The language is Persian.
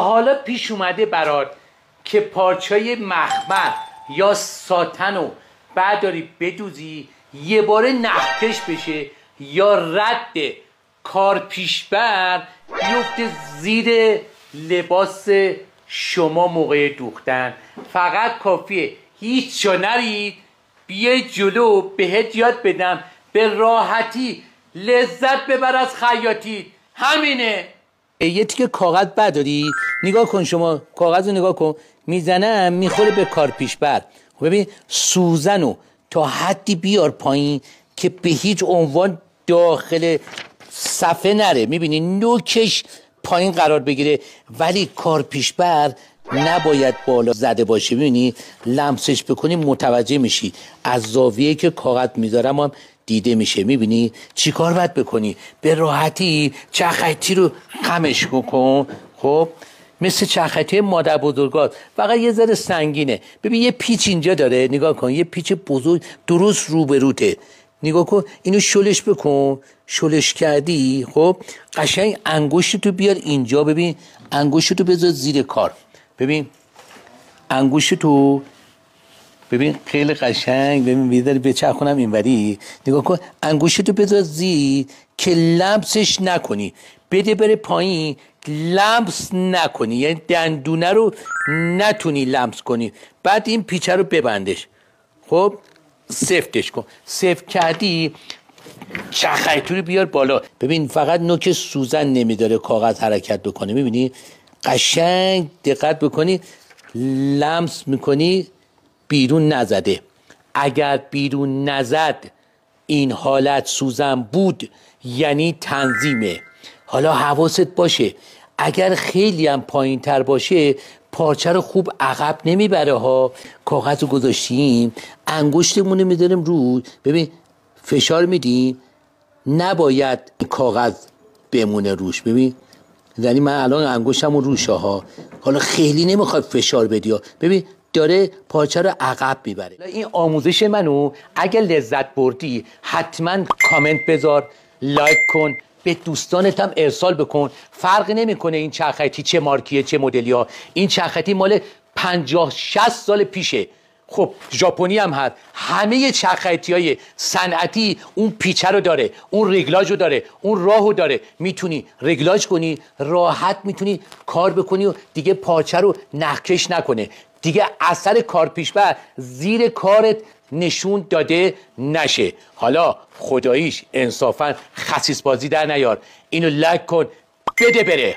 حالا پیش اومده برات که پارچای مخمل یا ساتنو بعد داری بدوزی یه باره نخکش بشه یا رد کار پیشبر بیفته زیر لباس شما موقع دوختن. فقط کافیه هیچ جا نرید، بیای جلو بهت یاد بدم به راحتی لذت ببر از خیاطی. همینه. یه تیکه کاغذ برداری، نگاه کن، شما کاغذ رو نگاه کن، میزنم میخوره به کار پیشبر. ببین سوزنو تا حدی بیار پایین که به هیچ عنوان داخل صفحه نره، میبینی نوکش پایین قرار بگیره، ولی کار پیشبر نباید بالا زده باشه. میبینی لمسش بکنی متوجه میشی، از زاویه که کاغذ میذارم هم دیده میشه. میبینی چی کار باید بکنی؟ به راحتی چرختی رو خمش کن. خب مثل چرختی مادر بزرگات، فقط یه ذره سنگینه. ببین یه پیچ اینجا داره، نگاه کن، یه پیچ بزرگ درست روبروته. نگاه کن اینو شلش بکن. شلش کردی خب قشنگ انگشتتو بیار اینجا. ببین انگشتتو بذار زیر کار. ببین انگشتتو ببین خیلی قشنگ. ببین بیداری بچرخونم اینوری. نگاه کن انگشتتو بذار زیر که لمسش نکنی، بده بره پایین، لمس نکنی، یعنی دندونه رو نتونی لمس کنی. بعد این پیچه رو ببندش. خب سفتش کن. سفت کردی چرختی رو بیار بالا. ببین فقط نوک سوزن نمیداره کاغذ حرکت بکنه. میبینی قشنگ دقت بکنی لمس میکنی بیرون نزده. اگر بیرون نزد این حالت سوزن بود یعنی تنظیمه. حالا حواست باشه اگر خیلی هم پایین تر باشه پارچه رو خوب عقب نمیبره ها. کاغذ رو گذاشتیم انگشتمون رو میذاریم رو. ببین فشار میدیم، نباید کاغذ بمونه روش. ببین یعنی من الان انگشتم روشه ها، حالا خیلی نمیخواد فشار بدی ها. ببین داره پارچه رو عقب میبره. این آموزش منو اگه لذت بردی حتما کامنت بذار، لایک کن، به دوستانت هم ارسال بکن. فرق نمیکنه این چرختی چه مارکیه چه مدلی ها. این چرختی مال 50-60 سال پیشه. خب ژاپنی هم هست. همه چرختی های صنعتی اون پیچه رو داره، اون رگلاژ رو داره، اون راهو داره. میتونی رگلاژ کنی، راحت میتونی کار بکنی و دیگه پارچه رو نخکش نکنه. دیگه اثر کار پیشبر زیر کارت نشون داده نشه. حالا خداییش انصافا خسیس بازی در نیار. اینو لایک کن، بده بره.